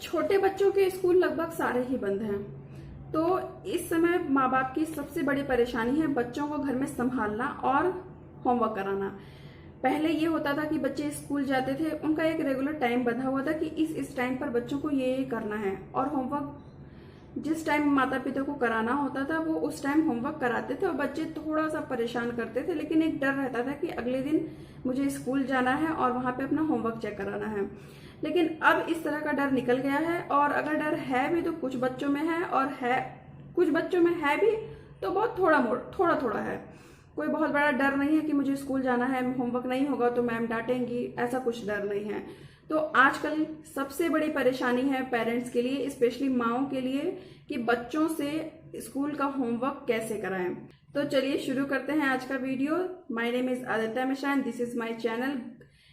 छोटे बच्चों के स्कूल लगभग सारे ही बंद हैं। तो इस समय माँ बाप की सबसे बड़ी परेशानी है बच्चों को घर में संभालना और होमवर्क कराना। पहले ये होता था कि बच्चे स्कूल जाते थे, उनका एक रेगुलर टाइम बंधा हुआ था कि इस टाइम पर बच्चों को ये करना है, और होमवर्क जिस टाइम माता पिता को कराना होता था वो उस टाइम होमवर्क कराते थे और बच्चे थोड़ा सा परेशान करते थे, लेकिन एक डर रहता था कि अगले दिन मुझे स्कूल जाना है और वहां पे अपना होमवर्क चेक कराना है। लेकिन अब इस तरह का डर निकल गया है, और अगर डर है भी तो कुछ बच्चों में है, और है कुछ बच्चों में है भी तो बहुत थोड़ा थोड़ा है। कोई बहुत बड़ा डर नहीं है कि मुझे स्कूल जाना है, होमवर्क नहीं होगा तो मैम डांटेंगी, ऐसा कुछ डर नहीं है। तो आजकल सबसे बड़ी परेशानी है पेरेंट्स के लिए, स्पेशली माओं के लिए, कि बच्चों से स्कूल का होमवर्क कैसे कराएं। तो चलिए शुरू करते हैं आज का video. My name is Aditya Mishra and this is my channel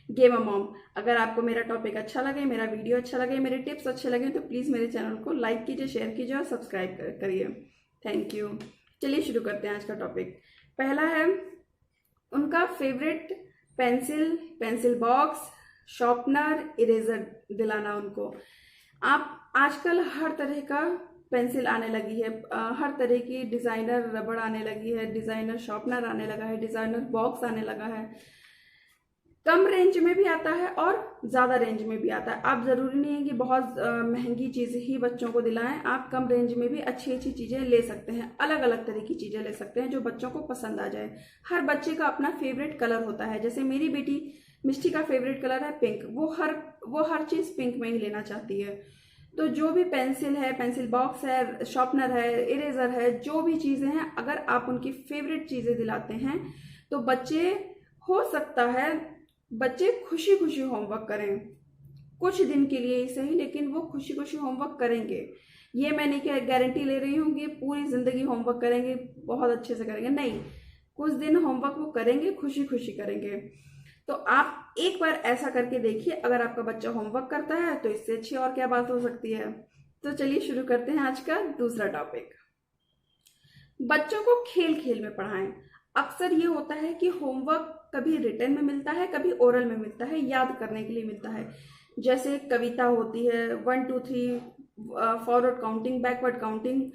game a mom. अगर आपको मेरा टॉपिक अच्छा लगे, मेरा वीडियो अच्छा लगे, मेरे टिप्स अच्छे लगे तो प्लीज मेरे चैनल को लाइक कीजिए, शेयर कीजिए और सब्सक्राइब करिए। Thank you. चलिए शुरू करते हैं आज का टॉपिक। पहला है उनका favourite pencil box, sharpener, eraser दिलाना उनको। आप आजकल हर तरह का पेंसिल आने लगी है, हर तरह की डिजाइनर रबड़ आने लगी है, डिजाइनर शार्पनर आने लगा है, डिजाइनर बॉक्स आने लगा है। कम रेंज में भी आता है और ज्यादा रेंज में भी आता है। आप जरूरी नहीं है कि बहुत महंगी चीजें ही बच्चों को दिलाएं, आप कम रेंज में भी अच्छी अच्छी चीजें ले सकते हैं, अलग अलग तरह की चीजें ले सकते हैं जो बच्चों को पसंद आ जाए। हर बच्चे का अपना फेवरेट कलर होता है। जैसे मेरी बेटी मिष्टी का फेवरेट कलर है पिंक, वो हर चीज पिंक में ही लेना चाहती है। तो जो भी पेंसिल है, पेंसिल बॉक्स है, शार्पनर है, इरेजर है, जो भी चीजें हैं, अगर आप उनकी फेवरेट चीजें दिलाते हैं तो बच्चे, हो सकता है बच्चे खुशी खुशी होमवर्क करें, कुछ दिन के लिए ही सही, लेकिन वो खुशी खुशी होमवर्क करेंगे। ये मैं नहीं गारंटी ले रही हूँ कि पूरी जिंदगी होमवर्क करेंगे, बहुत अच्छे से करेंगे, नहीं। कुछ दिन होमवर्क वो करेंगे, खुशी खुशी करेंगे। तो आप एक बार ऐसा करके देखिए, अगर आपका बच्चा होमवर्क करता है तो इससे अच्छी और क्या बात हो सकती है। तो चलिए शुरू करते हैं आज का दूसरा टॉपिक। बच्चों को खेल खेल में पढ़ाएं। अक्सर ये होता है कि होमवर्क कभी रिटन में मिलता है, कभी ओरल में मिलता है, याद करने के लिए मिलता है। जैसे कविता होती है, 1 2 3, फॉरवर्ड काउंटिंग, बैकवर्ड काउंटिंग,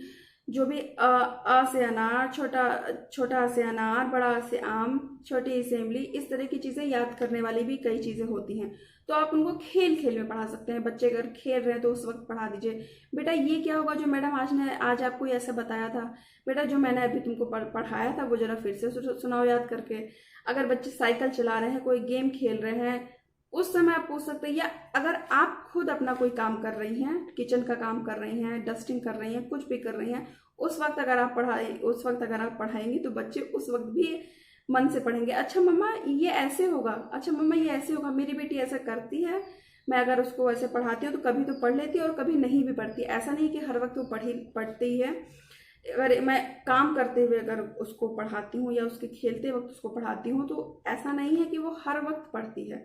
जो भी अ से अनार, छोटा से अनार, बड़ा से आम, छोटी असेंबली, इस तरह की चीजें याद करने वाली भी कई चीजें होती हैं। तो आप उनको खेल खेल में पढ़ा सकते हैं। बच्चे अगर खेल रहे हैं तो उस वक्त पढ़ा दीजिए, बेटा ये क्या होगा जो मैडम आज आपको ऐसा बताया था, बेटा जो मैंने अभी तुमको पढ़ाया था वो जरा फिर से सुनाओ याद करके। अगर बच्चे साइकिल चला रहे हैं, कोई गेम खेल रहे हैं, उस समय आप पूछ सकते हैं। या अगर आप खुद अपना कोई काम कर रही हैं, किचन का काम कर रही हैं, डस्टिंग कर रही हैं, कुछ भी कर रही हैं, उस वक्त अगर आप पढ़ाएंगी तो बच्चे उस वक्त भी मन से पढ़ेंगे। अच्छा मम्मा ये ऐसे होगा, अच्छा मम्मा ये ऐसे होगा, मेरी बेटी ऐसा करती है, मैं अगर उसको ऐसे पढ़ाती हूँ तो कभी तो पढ़ लेती है और कभी नहीं भी पढ़ती। ऐसा नहीं कि हर वक्त वो पढ़ती ही है। अगर मैं काम करते हुए अगर उसको पढ़ाती हूँ या उसके खेलते वक्त उसको पढ़ाती हूँ तो ऐसा नहीं है कि वो हर वक्त पढ़ती है।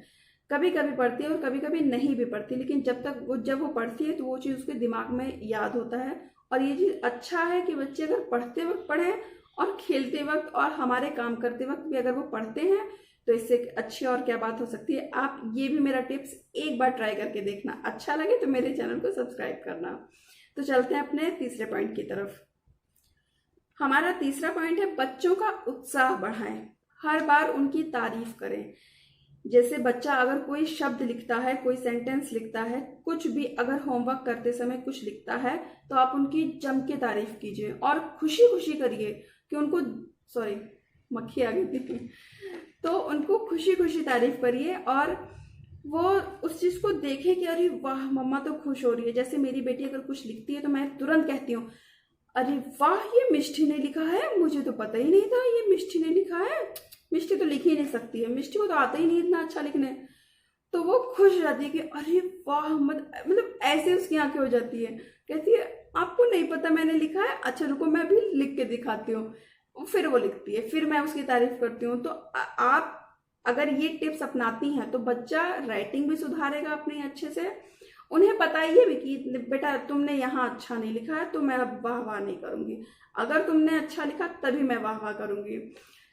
कभी कभी पढ़ती है और कभी कभी नहीं भी पढ़ती, लेकिन जब वो पढ़ती है तो वो चीज़ उसके दिमाग में याद होता है। और ये चीज़ अच्छा है कि बच्चे अगर पढ़ते वक्त पढ़ें और खेलते वक्त और हमारे काम करते वक्त भी अगर वो पढ़ते हैं तो इससे अच्छी और क्या बात हो सकती है। आप ये भी मेरा टिप्स एक बार ट्राई करके देखना, अच्छा लगे तो मेरे चैनल को सब्सक्राइब करना। तो चलते हैं अपने तीसरे पॉइंट की तरफ। हमारा तीसरा पॉइंट है बच्चों का उत्साह बढ़ाएं, हर बार उनकी तारीफ करें। जैसे बच्चा अगर कोई शब्द लिखता है, कोई सेंटेंस लिखता है, कुछ भी अगर होमवर्क करते समय कुछ लिखता है तो आप उनकी जम के तारीफ कीजिए और खुशी खुशी करिए कि उनको, सॉरी मक्खी आ गई थी, तो उनको खुशी खुशी तारीफ करिए और वो उस चीज को देखे कि अरे वाह मम्मा तो खुश हो रही है। जैसे मेरी बेटी अगर कुछ लिखती है तो मैं तुरंत कहती हूँ, अरे वाह ये मिष्टी ने लिखा है, मुझे तो पता ही नहीं था ये मिष्टी ने लिखा है, मिष्टी तो लिख ही नहीं सकती है, मिष्टी को तो आता ही नहीं इतना अच्छा लिखने। तो वो खुश हो जाती है कि अरे वाह, मतलब ऐसे उसकी आंखें हो जाती है, कहती है आपको नहीं पता मैंने लिखा है, अच्छा रुको मैं अभी लिख के दिखाती हूँ। फिर वो लिखती है, फिर मैं उसकी तारीफ करती हूँ। तो आप अगर ये टिप्स अपनाती हैं तो बच्चा राइटिंग भी सुधारेगा अपने अच्छे से। उन्हें बताइए भी कि बेटा तुमने यहाँ अच्छा नहीं लिखा है तो मैं अब वाह वाह नहीं करूंगी, अगर तुमने अच्छा लिखा तभी मैं वाह वाह करूंगी।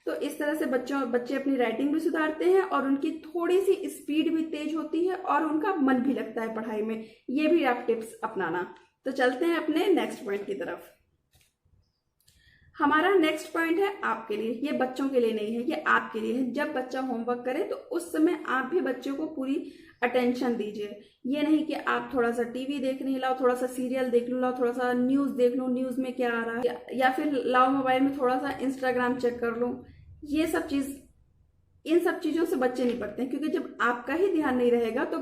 तो इस तरह से बच्चे अपनी राइटिंग भी सुधारते हैं और उनकी थोड़ी सी स्पीड भी तेज होती है और उनका मन भी लगता है पढ़ाई में। ये भी आप टिप्स अपनाना। तो चलते हैं अपने नेक्स्ट पॉइंट की तरफ। हमारा नेक्स्ट पॉइंट है आपके लिए, ये बच्चों के लिए नहीं है, ये आपके लिए है। जब बच्चा होमवर्क करे तो उस समय आप भी बच्चों को पूरी अटेंशन दीजिए। ये नहीं कि आप थोड़ा सा टीवी देख रही, लाओ थोड़ा सा सीरियल देख लो, लाओ थोड़ा सा न्यूज देख लो, न्यूज में क्या आ रहा है, या फिर लाओ मोबाइल में थोड़ा सा इंस्टाग्राम चेक कर लो। ये सब चीज, इन सब चीजों से बच्चे नहीं पढ़ते हैं, क्योंकि जब आपका ही ध्यान नहीं रहेगा तो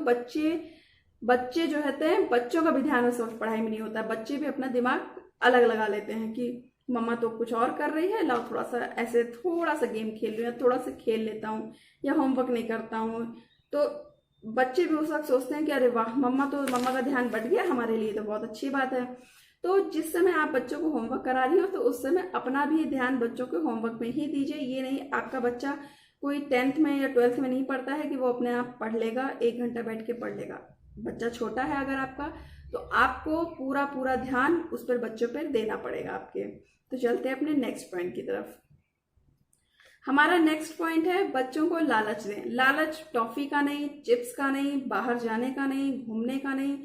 बच्चे जो रहते हैं, बच्चों का भी ध्यान उस वक्त पढ़ाई में नहीं होता। बच्चे भी अपना दिमाग अलग लगा लेते हैं कि मम्मा तो कुछ और कर रही है, लाओ थोड़ा सा ऐसे थोड़ा सा गेम खेल लूँ, या थोड़ा सा खेल लेता हूँ, या होमवर्क नहीं करता हूँ। तो बच्चे भी उस वक्त सोचते हैं कि अरे वाह, मम्मा का ध्यान बट गया, हमारे लिए तो बहुत अच्छी बात है। तो जिस समय आप बच्चों को होमवर्क करा रही हो तो उस समय अपना भी ध्यान बच्चों के होमवर्क में ही दीजिए। ये नहीं आपका बच्चा कोई 10th में या 12th में नहीं पढ़ता है कि वो अपने आप पढ़ लेगा, 1 घंटा बैठ के पढ़ लेगा। बच्चा छोटा है अगर आपका, तो आपको पूरा ध्यान उस पर, बच्चों पर देना पड़ेगा आपके। तो चलते हैं अपने नेक्स्ट पॉइंट की तरफ। हमारा नेक्स्ट पॉइंट है बच्चों को लालच दें। लालच टॉफी का नहीं, चिप्स का नहीं, बाहर जाने का नहीं, घूमने का नहीं,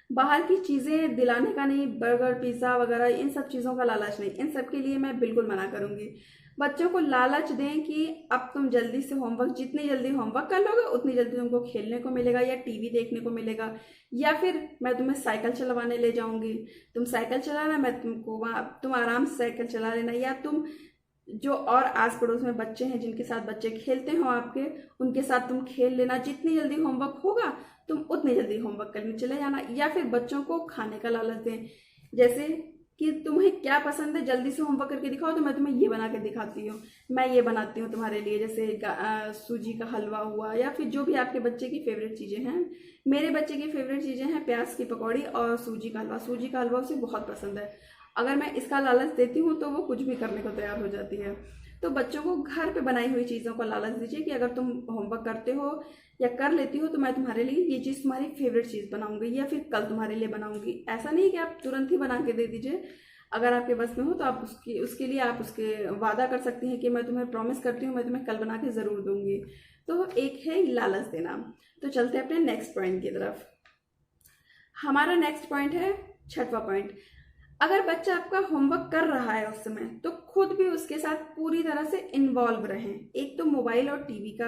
बाहर की चीजें दिलाने का नहीं, बर्गर पिज्जा वगैरह इन सब चीजों का लालच नहीं। इन सब के लिए मैं बिल्कुल मना करूंगी। बच्चों को लालच दें कि अब तुम जल्दी से होमवर्क, जितनी जल्दी होमवर्क कर लोगे उतनी जल्दी तुमको खेलने को मिलेगा या टीवी देखने को मिलेगा, या फिर मैं तुम्हें साइकिल चलवाने ले जाऊंगी, तुम साइकिल चलाना, मैं तुमको वहां, तुम आराम से साइकिल चला लेना, या तुम जो और आस पड़ोस में बच्चे हैं जिनके साथ बच्चे खेलते हो आपके, उनके साथ तुम खेल लेना। जितनी जल्दी होमवर्क होगा तुम उतनी जल्दी होमवर्क करने चले जाना। या फिर बच्चों को खाने का लालच दें, जैसे कि तुम्हें क्या पसंद है, जल्दी से होमवर्क करके दिखाओ तो मैं तुम्हें ये बना के दिखाती हूँ, मैं ये बनाती हूँ तुम्हारे लिए, जैसे सूजी का हलवा हुआ, या फिर जो भी आपके बच्चे की फेवरेट चीज़ें हैं। मेरे बच्चे की फेवरेट चीज़ें हैं प्याज की पकौड़ी और सूजी का हलवा। सूजी का हलवा उसे बहुत पसंद है। अगर मैं इसका लालच देती हूँ तो वो कुछ भी करने को तैयार हो जाती है। तो बच्चों को घर पे बनाई हुई चीज़ों का लालच दीजिए कि अगर तुम होमवर्क करते हो या कर लेती हो तो मैं तुम्हारे लिए ये चीज़, तुम्हारी फेवरेट चीज़ बनाऊंगी, या फिर कल तुम्हारे लिए बनाऊंगी। ऐसा नहीं कि आप तुरंत ही बना के दे दीजिए। अगर आपके बस में हो तो आप उसके लिए आप उसके वादा कर सकती हैं कि मैं तुम्हें प्रॉमिस करती हूँ, मैं तुम्हें कल बना के ज़रूर दूंगी। तो एक है लालच देना। तो चलते हैं अपने नेक्स्ट पॉइंट की तरफ। हमारा नेक्स्ट पॉइंट है 6वां पॉइंट। अगर बच्चा आपका होमवर्क कर रहा है उस समय तो खुद भी उसके साथ पूरी तरह से इन्वॉल्व रहें। एक तो मोबाइल और टीवी का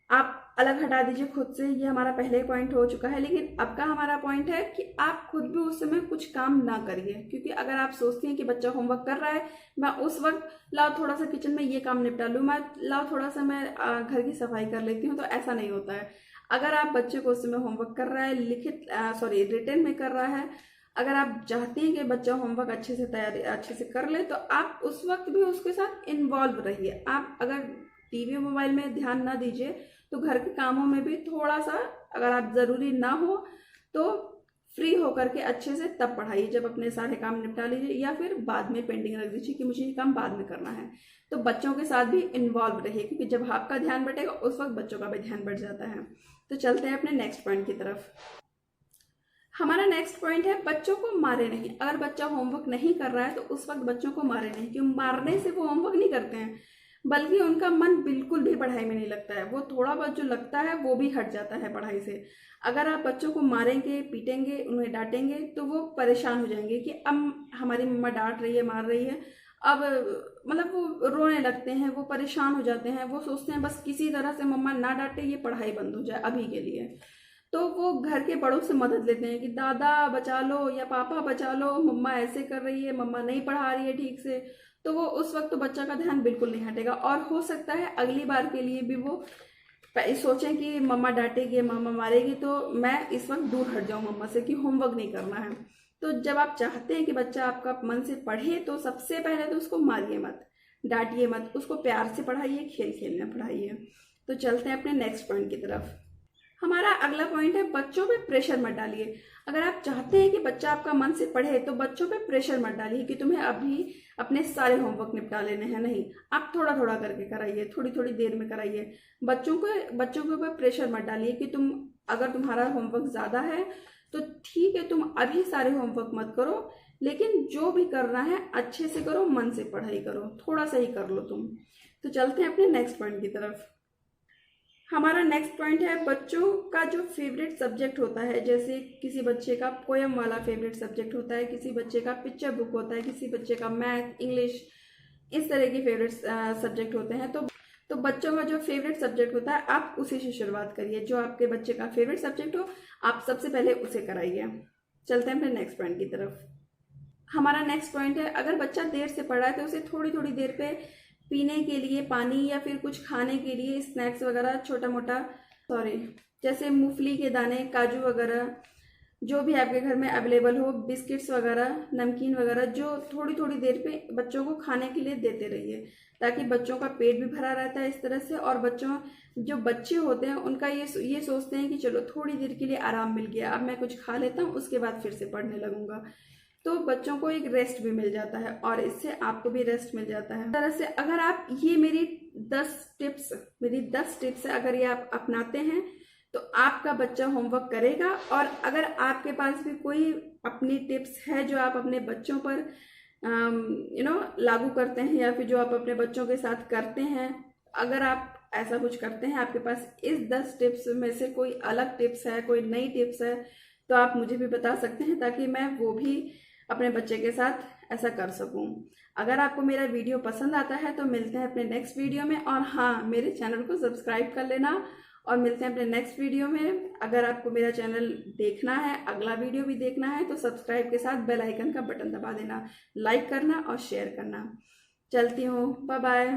आप अलग हटा दीजिए खुद से, ये हमारा पहले पॉइंट हो चुका है। लेकिन अब का हमारा पॉइंट है कि आप खुद भी उस समय कुछ काम ना करिए, क्योंकि अगर आप सोचती हैं कि बच्चा होमवर्क कर रहा है, मैं उस वक्त लाओ थोड़ा सा किचन में ये काम निपटा लूँ, मैं लाओ थोड़ा सा मैं घर की सफाई कर लेती हूँ, तो ऐसा नहीं होता है। अगर आप बच्चे को उस समय होमवर्क कर रहा है, रिटर्न में कर रहा है, अगर आप चाहते हैं कि बच्चा होमवर्क अच्छे से कर ले, तो आप उस वक्त भी उसके साथ इन्वॉल्व रहिए। आप अगर टीवी मोबाइल में ध्यान ना दीजिए तो घर के कामों में भी थोड़ा सा, अगर आप ज़रूरी ना हो तो फ्री होकर के अच्छे से तब पढ़ाइए, जब अपने सारे काम निपटा लीजिए, या फिर बाद में पेंडिंग रख दीजिए कि मुझे ये काम बाद में करना है। तो बच्चों के साथ भी इन्वॉल्व रहिए, क्योंकि जब आपका ध्यान बटेगा उस वक्त बच्चों का भी ध्यान बढ़ जाता है। तो चलते हैं अपने नेक्स्ट पॉइंट की तरफ। हमारा नेक्स्ट पॉइंट है बच्चों को मारे नहीं। अगर बच्चा होमवर्क नहीं कर रहा है तो उस वक्त बच्चों को मारे नहीं, क्यों? मारने से वो होमवर्क नहीं करते हैं, बल्कि उनका मन बिल्कुल भी पढ़ाई में नहीं लगता है। वो थोड़ा बहुत जो लगता है वो भी हट जाता है पढ़ाई से। अगर आप बच्चों को मारेंगे, पीटेंगे, उन्हें डांटेंगे तो वो परेशान हो जाएंगे कि अब हमारी मम्मा डांट रही है, मार रही है, अब मतलब वो रोने लगते हैं, वो परेशान हो जाते हैं, वो सोचते हैं बस किसी तरह से मम्मा ना डांटे, ये पढ़ाई बंद हो जाए अभी के लिए। तो वो घर के बड़ों से मदद लेते हैं कि दादा बचा लो या पापा बचा लो, मम्मा ऐसे कर रही है, मम्मा नहीं पढ़ा रही है ठीक से। तो वो उस वक्त तो बच्चा का ध्यान बिल्कुल नहीं हटेगा, और हो सकता है अगली बार के लिए भी वो सोचें कि मम्मा डांटेगी, मम्मा मारेगी, तो मैं इस वक्त दूर हट जाऊं मम्मा से कि होमवर्क नहीं करना है। तो जब आप चाहते हैं कि बच्चा आपका मन से पढ़े तो सबसे पहले तो उसको मारिए मत, डांटिए मत, उसको प्यार से पढ़ाइए, खेल खेल में पढ़ाइए। तो चलते हैं अपने नेक्स्ट पॉइंट की तरफ। हमारा अगला पॉइंट है बच्चों पे प्रेशर मत डालिए। अगर आप चाहते हैं कि बच्चा आपका मन से पढ़े तो बच्चों पे प्रेशर मत डालिए कि तुम्हें अभी अपने सारे होमवर्क निपटा लेने हैं। नहीं, आप थोड़ा थोड़ा करके कराइए, थोड़ी थोड़ी देर में कराइए। बच्चों के ऊपर प्रेशर मत डालिए कि अगर तुम्हारा होमवर्क ज़्यादा है तो ठीक है, तुम अभी सारे होमवर्क मत करो, लेकिन जो भी करना है अच्छे से करो, मन से पढ़ाई करो, थोड़ा सा ही कर लो तुम। तो चलते हैं अपने नेक्स्ट पॉइंट की तरफ। हमारा नेक्स्ट पॉइंट है बच्चों का जो फेवरेट सब्जेक्ट होता है। जैसे किसी बच्चे का पोएम वाला फेवरेट सब्जेक्ट होता है, किसी बच्चे का पिक्चर बुक होता है, किसी बच्चे का मैथ, इंग्लिश, इस तरह के फेवरेट सब्जेक्ट होते हैं। तो बच्चों का जो फेवरेट सब्जेक्ट होता है आप उसी से शुरुआत करिए। जो आपके बच्चे का फेवरेट सब्जेक्ट हो आप सबसे पहले उसे कराइए। चलते हैं अपने नेक्स्ट पॉइंट की तरफ। हमारा नेक्स्ट पॉइंट है अगर बच्चा देर से पढ़ा है तो उसे थोड़ी थोड़ी देर पे पीने के लिए पानी या फिर कुछ खाने के लिए स्नैक्स वगैरह छोटा मोटा जैसे मूंगफली के दाने, काजू वगैरह, जो भी आपके घर में अवेलेबल हो, बिस्किट्स वगैरह, नमकीन वगैरह, जो थोड़ी थोड़ी देर पे बच्चों को खाने के लिए देते रहिए, ताकि बच्चों का पेट भी भरा रहता है इस तरह से। और जो बच्चे होते हैं उनका ये सोचते हैं कि चलो थोड़ी देर के लिए आराम मिल गया, अब मैं कुछ खा लेता हूँ उसके बाद फिर से पढ़ने लगूंगा। तो बच्चों को एक रेस्ट भी मिल जाता है और इससे आपको भी रेस्ट मिल जाता है। इस तरह से अगर आप ये मेरी 10 टिप्स अगर ये आप अपनाते हैं तो आपका बच्चा होमवर्क करेगा। और अगर आपके पास भी कोई अपनी टिप्स है जो आप अपने बच्चों पर लागू करते हैं या फिर जो आप अपने बच्चों के साथ करते हैं, अगर आप ऐसा कुछ करते हैं, आपके पास इस 10 टिप्स में से कोई अलग टिप्स है, कोई नई टिप्स है, तो आप मुझे भी बता सकते हैं ताकि मैं वो भी अपने बच्चे के साथ ऐसा कर सकूं। अगर आपको मेरा वीडियो पसंद आता है तो मिलते हैं अपने नेक्स्ट वीडियो में। और हाँ, मेरे चैनल को सब्सक्राइब कर लेना और मिलते हैं अपने नेक्स्ट वीडियो में। अगर आपको मेरा चैनल देखना है, अगला वीडियो भी देखना है, तो सब्सक्राइब के साथ बेल आइकन का बटन दबा देना, लाइक करना और शेयर करना। चलती हूँ, बाय बाय।